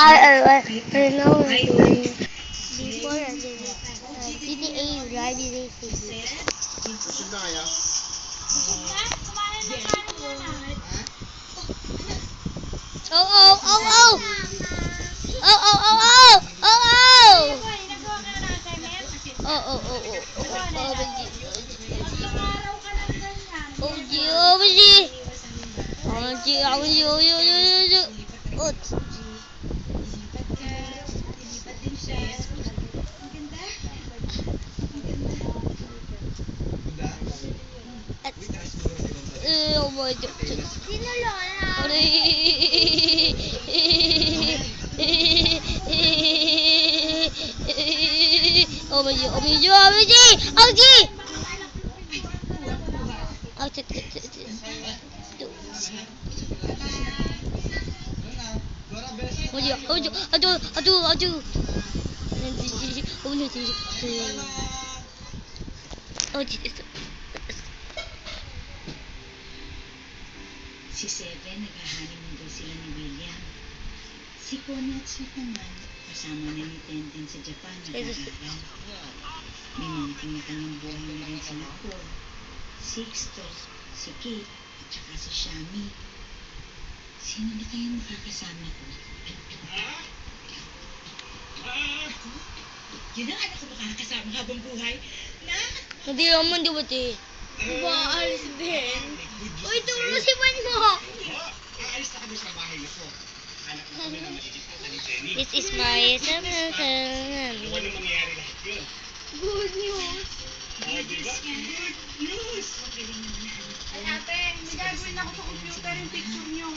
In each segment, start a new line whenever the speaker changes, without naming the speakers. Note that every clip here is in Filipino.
I know doing before GTA Live Racing. Oh! Oh my God. Sino Lola? Oh my God. Aduh. Oh,
Si Seven, naghahanimon daw sila ni William. Si Connie at Sweet naman, kasama na ni Tenten sa Japan nag-aaral. May mga kanya-kanyang buhay na rin si Nicole, Sixto, si Kate, at saka si Shami. Sino na kaya makakasama ko? Yun ang anak ko makakasama habang buhay? Na?
hindi naman, di ba, te?
Maalis din.
Uy, turo si Juan mo!
Aalis na kami sa bahay na po. Anak ko kami na magiging tata ni Jenny.
This is my
Ano mangyayari lahat yun?
Good news.
Diba? Good news!
Ay ate, may gagawin ako sa computer yung picture nyo.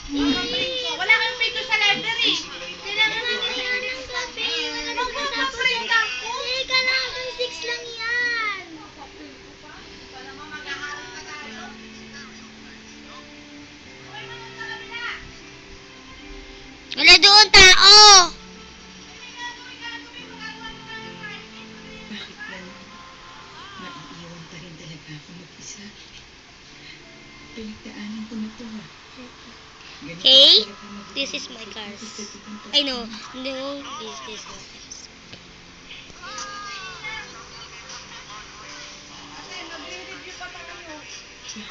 Papaprint ko. Wala kayong picture sa letter eh.
Kailangan namin i-alis sa pera.
Papaprint ako.
Teka lang, 6 lang yan. Wala doon, tao!
Bakit gano'n? Maiiwan pa rin talaga ako mag-isa. Pinagdaanan ko na to ha. Ganito
Okay,
ka talaga mag-
this is my cars. I know, no, this is my cars.
Ate, magre-review pa tayo.
Bakit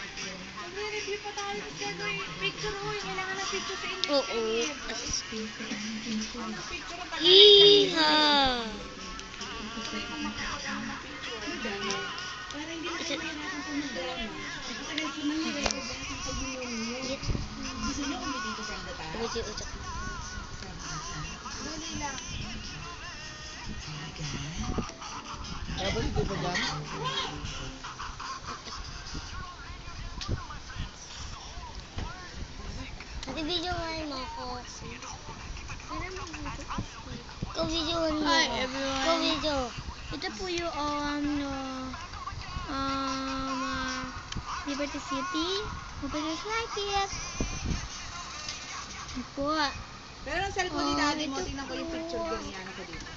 gano'n?
Magre-review pa tayo. Tapos gagawin picture ko. Kailangan ng picture sa inyo.
Oo.
Pinagdaanan ko na to.
Ang picture ang
Yeehaw!
Para hindi na kayo mahirapan po mag-drama. Matagal ko nang nirecord lahat ng pag-inom niyo. Gusto niyo kami dito from the top?
Uy, uy,
Dali lang.
Talaga?
Dapat di ba dyan?
Ate, videoan mo ako. Ikaw videoan mo.
Hi, everyone.
Ikaw video.
Ito po yung Liberty City. Hope you guys like it. Ito po.
Pero ang cellphone ni daddy mo,
ito
tingnan ko yung
po.
picture ko niya. Ano ko dito?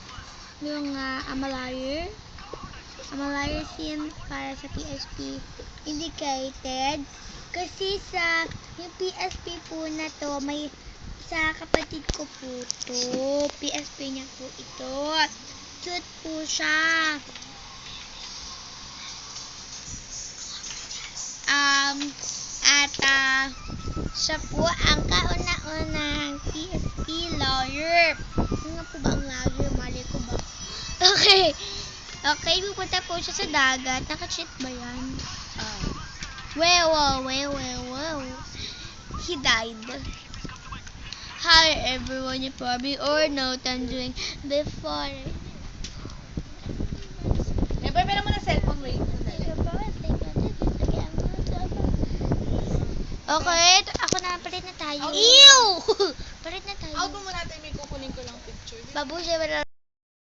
Yung Amalayer. Amalayer scene para sa PSP indicated. Kasi sa yung PSP po na to, may sa kapatid ko po to. PSP niya po ito. Cute po siya. Siya po ang kauna-unang PSP lawyer. Ano nga po ba ang lawyer? Mali ko ba? Okay. Okay, pupunta po siya sa dagat. Naka-cheat ba yan? Wow. He died. Hi everyone, you probably or know Tanjung before.
Never, meron mo na cellphone, wait.
Okay, ako na, palit na tayo.
Out.
Ew! Palit na tayo.
Out mo muna tayo, may kukunin ko lang picture.
Babu siya,